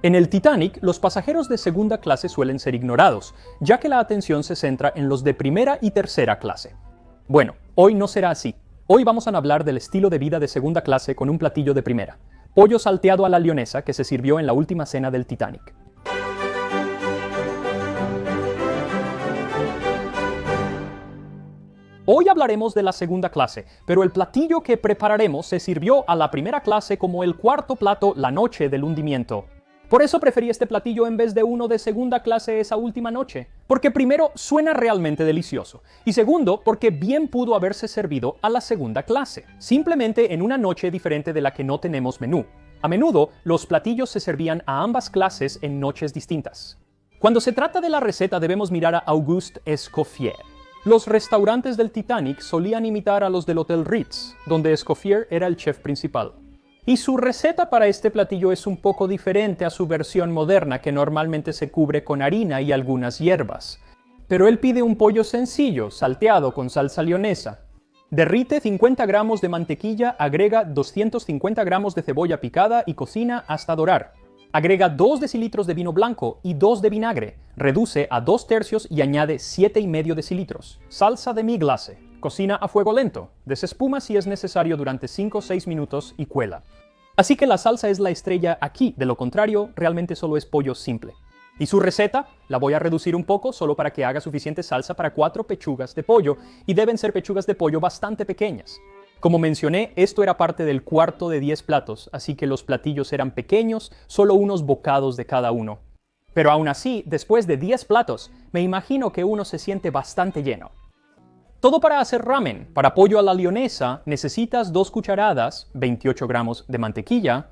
En el Titanic, los pasajeros de segunda clase suelen ser ignorados, ya que la atención se centra en los de primera y tercera clase. Bueno, hoy no será así. Hoy vamos a hablar del estilo de vida de segunda clase con un platillo de primera: pollo salteado a la lionesa que se sirvió en la última cena del Titanic. Hoy hablaremos de la segunda clase, pero el platillo que prepararemos se sirvió a la primera clase como el cuarto plato la noche del hundimiento. Por eso preferí este platillo en vez de uno de segunda clase esa última noche, porque primero suena realmente delicioso, y segundo porque bien pudo haberse servido a la segunda clase, simplemente en una noche diferente de la que no tenemos menú. A menudo, los platillos se servían a ambas clases en noches distintas. Cuando se trata de la receta debemos mirar a Auguste Escoffier. Los restaurantes del Titanic solían imitar a los del Hotel Ritz, donde Escoffier era el chef principal. Y su receta para este platillo es un poco diferente a su versión moderna, que normalmente se cubre con harina y algunas hierbas. Pero él pide un pollo sencillo, salteado con salsa lionesa. Derrite 50 gramos de mantequilla, agrega 250 gramos de cebolla picada y cocina hasta dorar. Agrega 2 decilitros de vino blanco y 2 de vinagre. Reduce a 2/3 y añade 7,5 decilitros. Salsa demi-glace. Cocina a fuego lento. Desespuma si es necesario durante 5 o 6 minutos y cuela. Así que la salsa es la estrella aquí, de lo contrario, realmente solo es pollo simple. Y su receta la voy a reducir un poco solo para que haga suficiente salsa para 4 pechugas de pollo, y deben ser pechugas de pollo bastante pequeñas. Como mencioné, esto era parte del cuarto de 10 platos, así que los platillos eran pequeños, solo unos bocados de cada uno. Pero aún así, después de 10 platos, me imagino que uno se siente bastante lleno. Todo para hacer ramen. Para pollo a la lionesa necesitas 2 cucharadas, 28 gramos de mantequilla,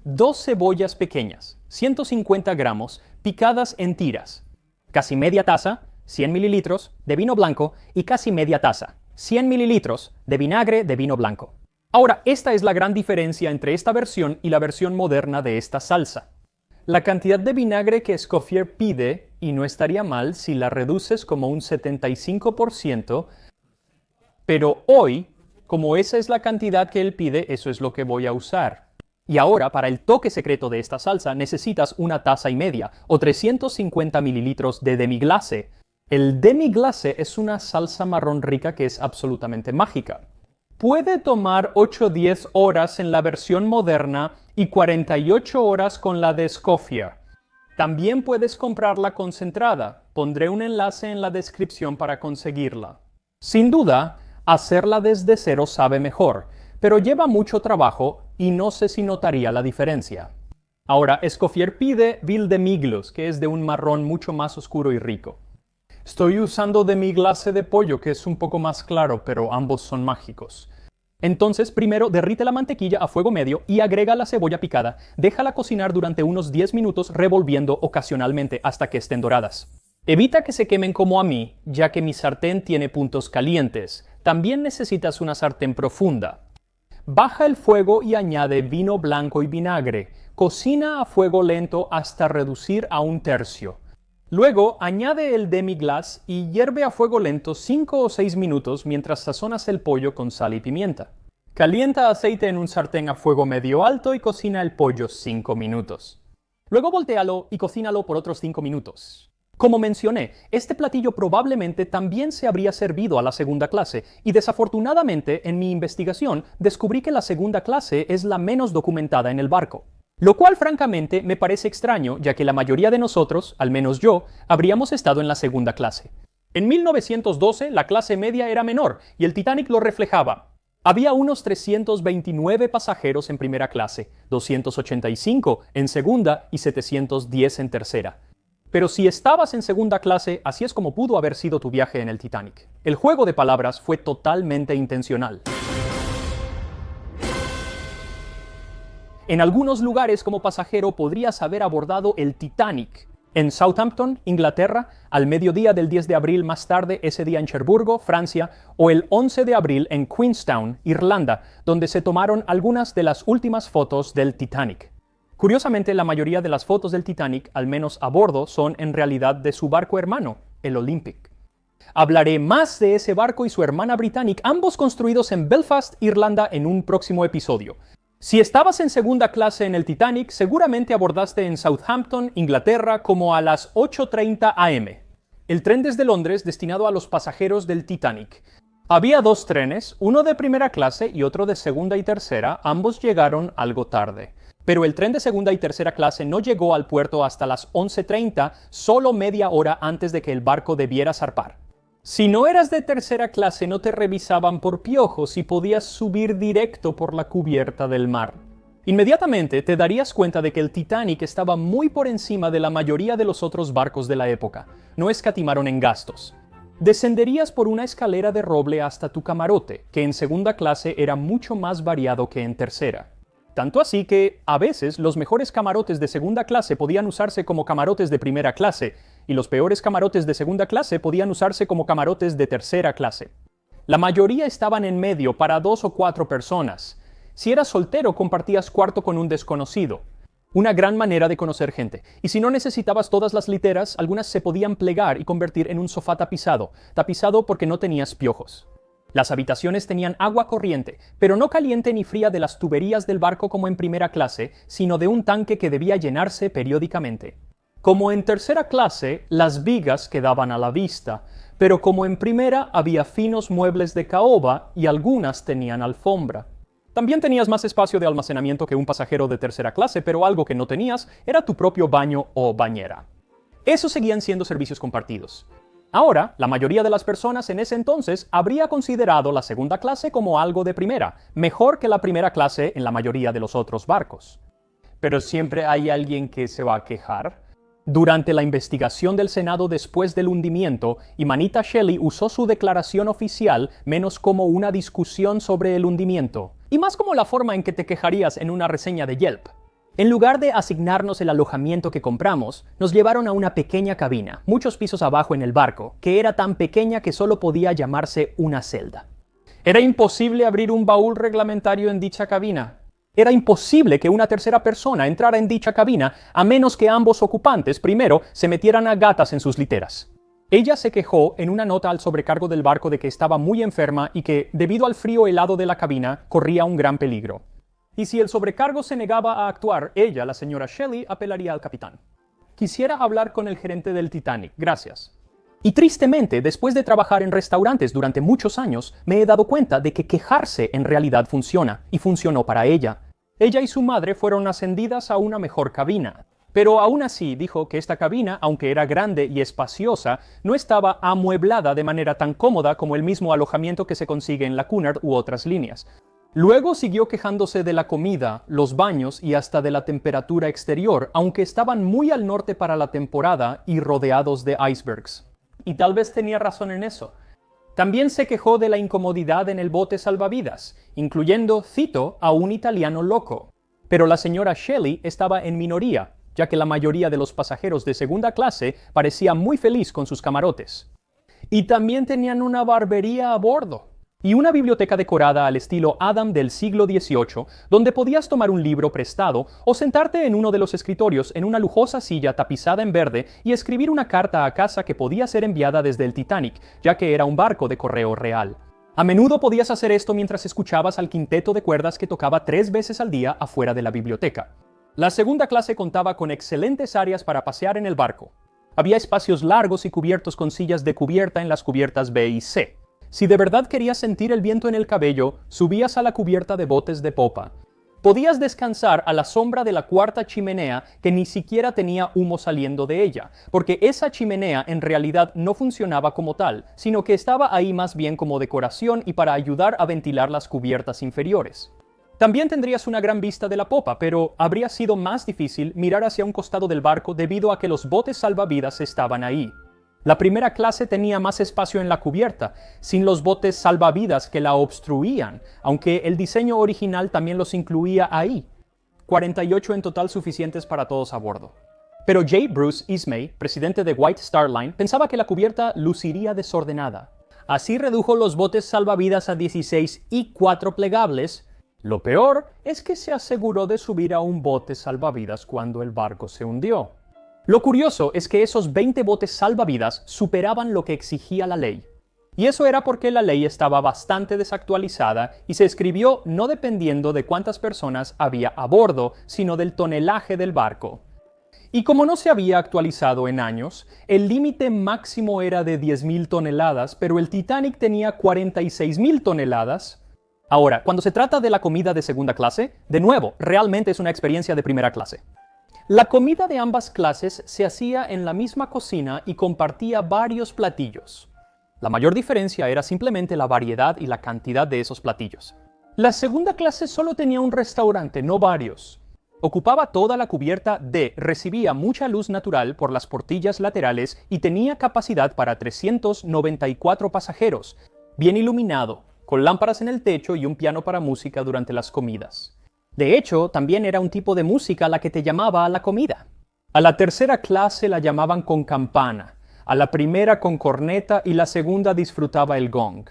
2 cebollas pequeñas, 150 gramos, picadas en tiras, casi media taza, 100 mililitros, de vino blanco y casi media taza, 100 mililitros, de vinagre de vino blanco. Ahora, esta es la gran diferencia entre esta versión y la versión moderna de esta salsa. La cantidad de vinagre que Escoffier pide, y no estaría mal si la reduces como un 75%, pero hoy, como esa es la cantidad que él pide, eso es lo que voy a usar. Y ahora, para el toque secreto de esta salsa, necesitas 1,5 tazas o 350 mililitros de demi-glace. El demi-glace es una salsa marrón rica que es absolutamente mágica. Puede tomar 8 o 10 horas en la versión moderna y 48 horas con la de Escoffier. También puedes comprarla concentrada. Pondré un enlace en la descripción para conseguirla. Sin duda, hacerla desde cero sabe mejor, pero lleva mucho trabajo y no sé si notaría la diferencia. Ahora, Escoffier pide Ville de Miglos, que es de un marrón mucho más oscuro y rico. Estoy usando demi-glace de pollo, que es un poco más claro, pero ambos son mágicos. Entonces, primero derrite la mantequilla a fuego medio y agrega la cebolla picada. Déjala cocinar durante unos 10 minutos revolviendo ocasionalmente hasta que estén doradas. Evita que se quemen como a mí, ya que mi sartén tiene puntos calientes. También necesitas una sartén profunda. Baja el fuego y añade vino blanco y vinagre. Cocina a fuego lento hasta reducir a 1/3. Luego, añade el demi-glace y hierve a fuego lento 5 o 6 minutos mientras sazonas el pollo con sal y pimienta. Calienta aceite en un sartén a fuego medio alto y cocina el pollo 5 minutos. Luego voltéalo y cocínalo por otros 5 minutos. Como mencioné, este platillo probablemente también se habría servido a la segunda clase, y desafortunadamente en mi investigación descubrí que la segunda clase es la menos documentada en el barco. Lo cual francamente me parece extraño, ya que la mayoría de nosotros, al menos yo, habríamos estado en la segunda clase. En 1912 la clase media era menor y el Titanic lo reflejaba. Había unos 329 pasajeros en primera clase, 285 en segunda y 710 en tercera. Pero si estabas en segunda clase, así es como pudo haber sido tu viaje en el Titanic. El juego de palabras fue totalmente intencional. En algunos lugares como pasajero podrías haber abordado el Titanic. En Southampton, Inglaterra, al mediodía del 10 de abril, más tarde ese día en Cherburgo, Francia, o el 11 de abril en Queenstown, Irlanda, donde se tomaron algunas de las últimas fotos del Titanic. Curiosamente, la mayoría de las fotos del Titanic, al menos a bordo, son en realidad de su barco hermano, el Olympic. Hablaré más de ese barco y su hermana Britannic, ambos construidos en Belfast, Irlanda, en un próximo episodio. Si estabas en segunda clase en el Titanic, seguramente abordaste en Southampton, Inglaterra, como a las 8:30 am. El tren desde Londres destinado a los pasajeros del Titanic. Había dos trenes, uno de primera clase y otro de segunda y tercera, ambos llegaron algo tarde. Pero el tren de segunda y tercera clase no llegó al puerto hasta las 11:30, solo media hora antes de que el barco debiera zarpar. Si no eras de tercera clase, no te revisaban por piojos y podías subir directo por la cubierta del mar. Inmediatamente te darías cuenta de que el Titanic estaba muy por encima de la mayoría de los otros barcos de la época. No escatimaron en gastos. Descenderías por una escalera de roble hasta tu camarote, que en segunda clase era mucho más variado que en tercera. Tanto así que, a veces, los mejores camarotes de segunda clase podían usarse como camarotes de primera clase, y los peores camarotes de segunda clase podían usarse como camarotes de tercera clase. La mayoría estaban en medio para 2 o 4 personas. Si eras soltero, compartías cuarto con un desconocido. Una gran manera de conocer gente. Y si no necesitabas todas las literas, algunas se podían plegar y convertir en un sofá tapizado porque no tenías piojos. Las habitaciones tenían agua corriente, pero no caliente ni fría de las tuberías del barco como en primera clase, sino de un tanque que debía llenarse periódicamente. Como en tercera clase, las vigas quedaban a la vista, pero como en primera había finos muebles de caoba y algunas tenían alfombra. También tenías más espacio de almacenamiento que un pasajero de tercera clase, pero algo que no tenías era tu propio baño o bañera. Esos seguían siendo servicios compartidos. Ahora, la mayoría de las personas en ese entonces habría considerado la segunda clase como algo de primera, mejor que la primera clase en la mayoría de los otros barcos. Pero siempre hay alguien que se va a quejar. Durante la investigación del Senado después del hundimiento, Imanita Shelley usó su declaración oficial menos como una discusión sobre el hundimiento, y más como la forma en que te quejarías en una reseña de Yelp. En lugar de asignarnos el alojamiento que compramos, nos llevaron a una pequeña cabina, muchos pisos abajo en el barco, que era tan pequeña que solo podía llamarse una celda. Era imposible abrir un baúl reglamentario en dicha cabina. Era imposible que una tercera persona entrara en dicha cabina a menos que ambos ocupantes primero se metieran a gatas en sus literas. Ella se quejó en una nota al sobrecargo del barco de que estaba muy enferma y que, debido al frío helado de la cabina, corría un gran peligro. Y si el sobrecargo se negaba a actuar, ella, la señora Shelley, apelaría al capitán. Quisiera hablar con el gerente del Titanic, gracias. Y tristemente, después de trabajar en restaurantes durante muchos años, me he dado cuenta de que quejarse en realidad funciona, y funcionó para ella. Ella y su madre fueron ascendidas a una mejor cabina. Pero aún así dijo que esta cabina, aunque era grande y espaciosa, no estaba amueblada de manera tan cómoda como el mismo alojamiento que se consigue en la Cunard u otras líneas. Luego siguió quejándose de la comida, los baños y hasta de la temperatura exterior, aunque estaban muy al norte para la temporada y rodeados de icebergs. Y tal vez tenía razón en eso. También se quejó de la incomodidad en el bote salvavidas, incluyendo, cito, a un italiano loco. Pero la señora Shelley estaba en minoría, ya que la mayoría de los pasajeros de segunda clase parecía muy feliz con sus camarotes. Y también tenían una barbería a bordo. Y una biblioteca decorada al estilo Adam del siglo XVIII, donde podías tomar un libro prestado o sentarte en uno de los escritorios en una lujosa silla tapizada en verde y escribir una carta a casa que podía ser enviada desde el Titanic, ya que era un barco de correo real. A menudo podías hacer esto mientras escuchabas al quinteto de cuerdas que tocaba 3 veces al día afuera de la biblioteca. La segunda clase contaba con excelentes áreas para pasear en el barco. Había espacios largos y cubiertos con sillas de cubierta en las cubiertas B y C. Si de verdad querías sentir el viento en el cabello, subías a la cubierta de botes de popa. Podías descansar a la sombra de la cuarta chimenea que ni siquiera tenía humo saliendo de ella, porque esa chimenea en realidad no funcionaba como tal, sino que estaba ahí más bien como decoración y para ayudar a ventilar las cubiertas inferiores. También tendrías una gran vista de la popa, pero habría sido más difícil mirar hacia un costado del barco debido a que los botes salvavidas estaban ahí. La primera clase tenía más espacio en la cubierta, sin los botes salvavidas que la obstruían, aunque el diseño original también los incluía ahí. 48 en total suficientes para todos a bordo. Pero J. Bruce Ismay, presidente de White Star Line, pensaba que la cubierta luciría desordenada. Así redujo los botes salvavidas a 16 y 4 plegables. Lo peor es que se aseguró de subir a un bote salvavidas cuando el barco se hundió. Lo curioso es que esos 20 botes salvavidas superaban lo que exigía la ley. Y eso era porque la ley estaba bastante desactualizada y se escribió no dependiendo de cuántas personas había a bordo, sino del tonelaje del barco. Y como no se había actualizado en años, el límite máximo era de 10.000 toneladas, pero el Titanic tenía 46.000 toneladas. Ahora, cuando se trata de la comida de segunda clase, de nuevo, realmente es una experiencia de primera clase. La comida de ambas clases se hacía en la misma cocina y compartía varios platillos. La mayor diferencia era simplemente la variedad y la cantidad de esos platillos. La segunda clase solo tenía un restaurante, no varios. Ocupaba toda la cubierta D, recibía mucha luz natural por las portillas laterales y tenía capacidad para 394 pasajeros, bien iluminado, con lámparas en el techo y un piano para música durante las comidas. De hecho, también era un tipo de música la que te llamaba a la comida. A la tercera clase la llamaban con campana, a la primera con corneta y la segunda disfrutaba el gong.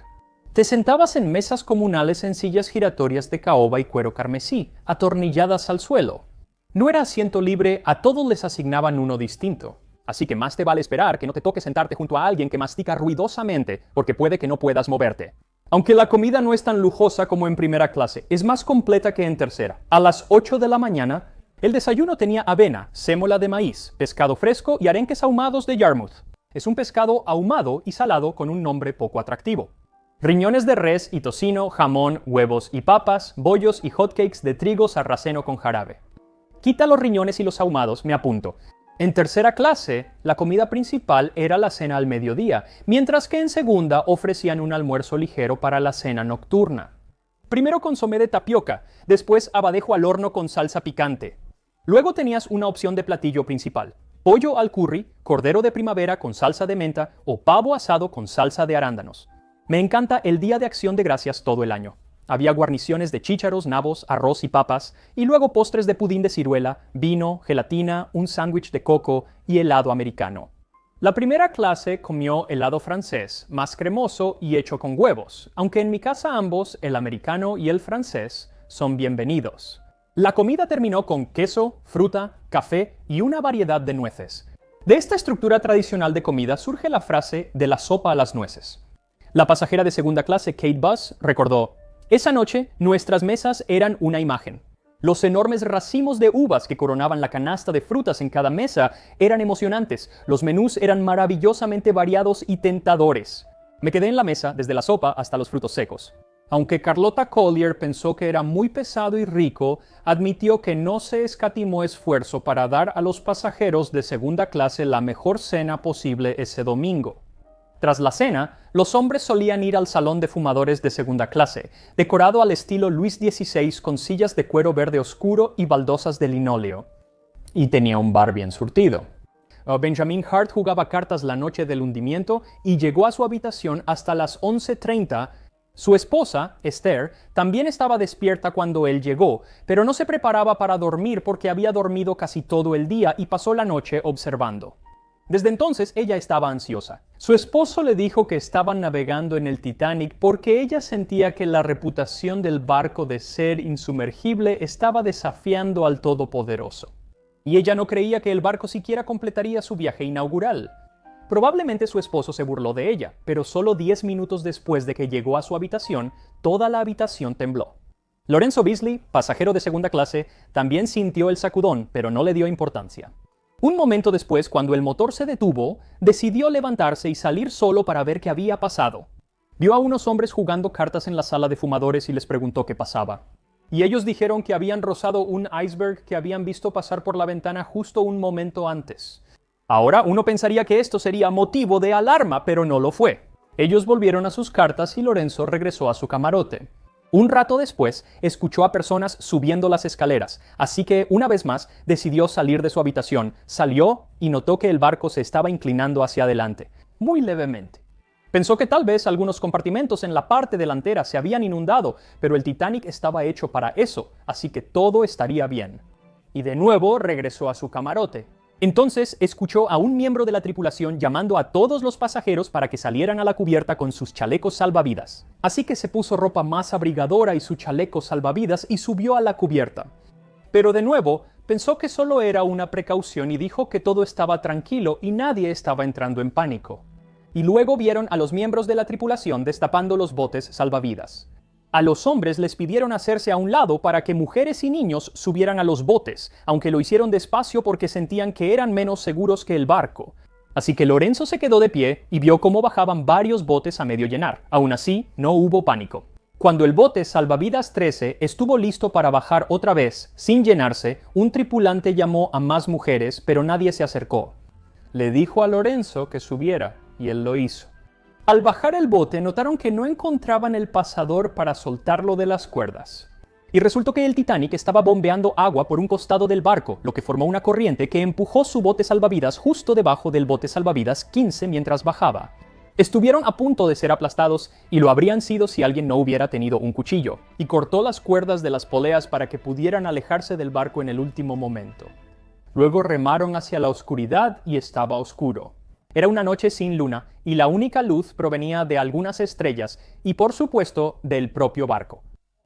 Te sentabas en mesas comunales en sillas giratorias de caoba y cuero carmesí, atornilladas al suelo. No era asiento libre, a todos les asignaban uno distinto. Así que más te vale esperar que no te toque sentarte junto a alguien que mastica ruidosamente, porque puede que no puedas moverte. Aunque la comida no es tan lujosa como en primera clase, es más completa que en tercera. A las 8 de la mañana, el desayuno tenía avena, sémola de maíz, pescado fresco y arenques ahumados de Yarmouth. Es un pescado ahumado y salado con un nombre poco atractivo. Riñones de res y tocino, jamón, huevos y papas, bollos y hotcakes de trigo sarraceno con jarabe. Quita los riñones y los ahumados, me apunto. En tercera clase, la comida principal era la cena al mediodía, mientras que en segunda ofrecían un almuerzo ligero para la cena nocturna. Primero consomé de tapioca, después abadejo al horno con salsa picante. Luego tenías una opción de platillo principal: pollo al curry, cordero de primavera con salsa de menta o pavo asado con salsa de arándanos. Me encanta el Día de Acción de Gracias todo el año. Había guarniciones de chícharos, nabos, arroz y papas, y luego postres de pudín de ciruela, vino, gelatina, un sándwich de coco y helado americano. La primera clase comió helado francés, más cremoso y hecho con huevos, aunque en mi casa ambos, el americano y el francés, son bienvenidos. La comida terminó con queso, fruta, café y una variedad de nueces. De esta estructura tradicional de comida surge la frase de la sopa a las nueces. La pasajera de segunda clase, Kate Buss, recordó: esa noche, nuestras mesas eran una imagen. Los enormes racimos de uvas que coronaban la canasta de frutas en cada mesa eran emocionantes. Los menús eran maravillosamente variados y tentadores. Me quedé en la mesa desde la sopa hasta los frutos secos. Aunque Carlotta Collier pensó que era muy pesado y rico, admitió que no se escatimó esfuerzo para dar a los pasajeros de segunda clase la mejor cena posible ese domingo. Tras la cena, los hombres solían ir al salón de fumadores de segunda clase, decorado al estilo Luis XVI con sillas de cuero verde oscuro y baldosas de linóleo. Y tenía un bar bien surtido. Benjamin Hart jugaba cartas la noche del hundimiento y llegó a su habitación hasta las 11:30. Su esposa, Esther, también estaba despierta cuando él llegó, pero no se preparaba para dormir porque había dormido casi todo el día y pasó la noche observando. Desde entonces ella estaba ansiosa. Su esposo le dijo que estaban navegando en el Titanic porque ella sentía que la reputación del barco de ser insumergible estaba desafiando al Todopoderoso. Y ella no creía que el barco siquiera completaría su viaje inaugural. Probablemente su esposo se burló de ella, pero solo 10 minutos después de que llegó a su habitación, toda la habitación tembló. Lorenzo Beasley, pasajero de segunda clase, también sintió el sacudón, pero no le dio importancia. Un momento después, cuando el motor se detuvo, decidió levantarse y salir solo para ver qué había pasado. Vio a unos hombres jugando cartas en la sala de fumadores y les preguntó qué pasaba. Y ellos dijeron que habían rozado un iceberg que habían visto pasar por la ventana justo un momento antes. Ahora uno pensaría que esto sería motivo de alarma, pero no lo fue. Ellos volvieron a sus cartas y Lorenzo regresó a su camarote. Un rato después, escuchó a personas subiendo las escaleras, así que, una vez más, decidió salir de su habitación. Salió y notó que el barco se estaba inclinando hacia adelante, muy levemente. Pensó que tal vez algunos compartimentos en la parte delantera se habían inundado, pero el Titanic estaba hecho para eso, así que todo estaría bien. Y de nuevo regresó a su camarote. Entonces escuchó a un miembro de la tripulación llamando a todos los pasajeros para que salieran a la cubierta con sus chalecos salvavidas. Así que se puso ropa más abrigadora y su chaleco salvavidas y subió a la cubierta. Pero de nuevo, pensó que solo era una precaución y dijo que todo estaba tranquilo y nadie estaba entrando en pánico. y luego vieron a los miembros de la tripulación destapando los botes salvavidas. A los hombres les pidieron hacerse a un lado para que mujeres y niños subieran a los botes, aunque lo hicieron despacio porque sentían que eran menos seguros que el barco. Así que Lorenzo se quedó de pie y vio cómo bajaban varios botes a medio llenar. Aún así, no hubo pánico. Cuando el bote salvavidas 13 estuvo listo para bajar otra vez, sin llenarse, un tripulante llamó a más mujeres, pero nadie se acercó. Le dijo a Lorenzo que subiera, y él lo hizo. Al bajar el bote, notaron que no encontraban el pasador para soltarlo de las cuerdas. Y resultó que el Titanic estaba bombeando agua por un costado del barco, lo que formó una corriente que empujó su bote salvavidas justo debajo del bote salvavidas 15 mientras bajaba. Estuvieron a punto de ser aplastados, y lo habrían sido si alguien no hubiera tenido un cuchillo, y cortó las cuerdas de las poleas para que pudieran alejarse del barco en el último momento. Luego remaron hacia la oscuridad y estaba oscuro. Era una noche sin luna, y la única luz provenía de algunas estrellas y, por supuesto, del propio barco.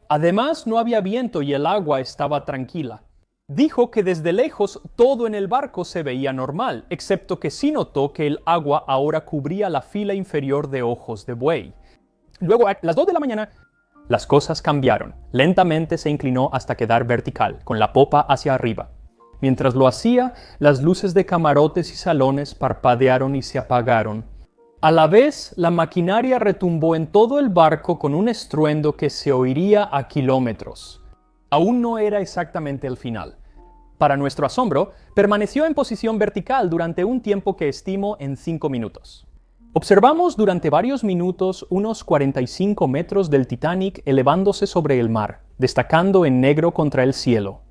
Además, no había viento y el agua estaba tranquila. Dijo que desde lejos todo en el barco se veía normal, excepto que sí notó que el agua ahora cubría la fila inferior de ojos de buey. Luego, a las 2 de la mañana, las cosas cambiaron. Lentamente se inclinó hasta quedar vertical, con la popa hacia arriba. Mientras lo hacía, las luces de camarotes y salones parpadearon y se apagaron. A la vez, la maquinaria retumbó en todo el barco con un estruendo que se oiría a kilómetros. Aún no era exactamente el final. Para nuestro asombro, permaneció en posición vertical durante un tiempo que estimo en 5 minutos. Observamos durante varios minutos unos 45 metros del Titanic elevándose sobre el mar, destacando en negro contra el cielo.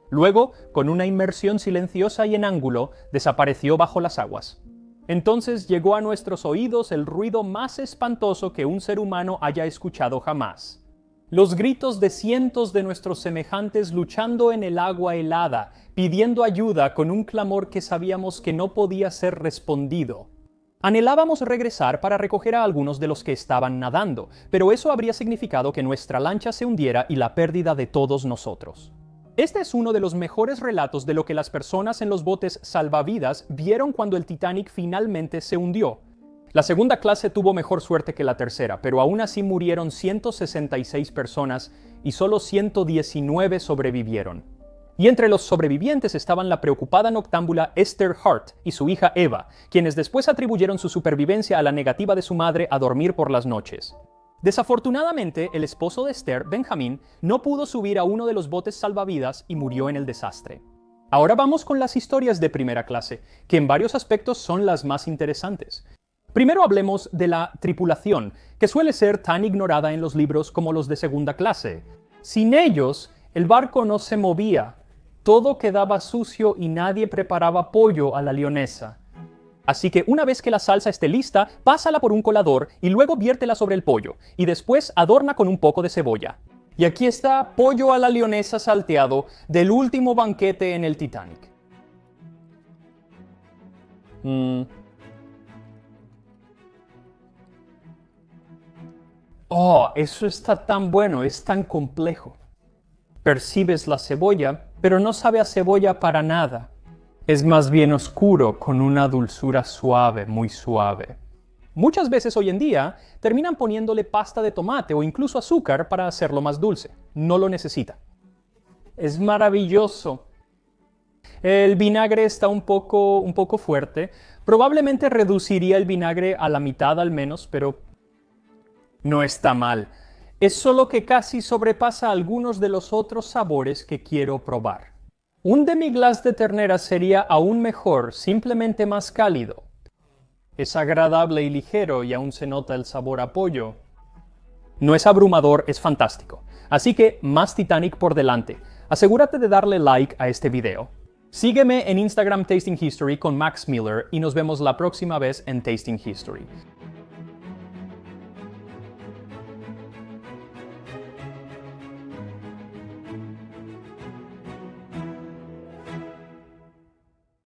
Luego, con una inmersión silenciosa y en ángulo, desapareció bajo las aguas. Entonces llegó a nuestros oídos el ruido más espantoso que un ser humano haya escuchado jamás. Los gritos de cientos de nuestros semejantes luchando en el agua helada, pidiendo ayuda con un clamor que sabíamos que no podía ser respondido. Anhelábamos regresar para recoger a algunos de los que estaban nadando, pero eso habría significado que nuestra lancha se hundiera y la pérdida de todos nosotros. Este es uno de los mejores relatos de lo que las personas en los botes salvavidas vieron cuando el Titanic finalmente se hundió. La segunda clase tuvo mejor suerte que la tercera, pero aún así murieron 166 personas y solo 119 sobrevivieron. Y entre los sobrevivientes estaban la preocupada noctámbula Esther Hart y su hija Eva, quienes después atribuyeron su supervivencia a la negativa de su madre a dormir por las noches. Desafortunadamente, el esposo de Esther, Benjamin, no pudo subir a uno de los botes salvavidas y murió en el desastre. Ahora vamos con las historias de primera clase, que en varios aspectos son las más interesantes. Primero hablemos de la tripulación, que suele ser tan ignorada en los libros como los de segunda clase. Sin ellos, el barco no se movía, todo quedaba sucio y nadie preparaba pollo a la lionesa. Así que una vez que la salsa esté lista, pásala por un colador y luego viértela sobre el pollo, y después adorna con un poco de cebolla. Y aquí está pollo a la lionesa salteado del último banquete en el Titanic. Oh, eso está tan bueno, es tan complejo. Percibes la cebolla, pero no sabe a cebolla para nada. Es más bien oscuro, con una dulzura suave, muy suave. Muchas veces hoy en día terminan poniéndole pasta de tomate o incluso azúcar para hacerlo más dulce. No lo necesita. Es maravilloso. El vinagre está un poco fuerte. Probablemente reduciría el vinagre a la mitad al menos, pero no está mal. Es solo que casi sobrepasa algunos de los otros sabores que quiero probar. Un demi-glace de ternera sería aún mejor, simplemente más cálido. Es agradable y ligero y aún se nota el sabor a pollo. No es abrumador, es fantástico. Así que más Titanic por delante. Asegúrate de darle like a este video. Sígueme en Instagram Tasting History con Max Miller y nos vemos la próxima vez en Tasting History.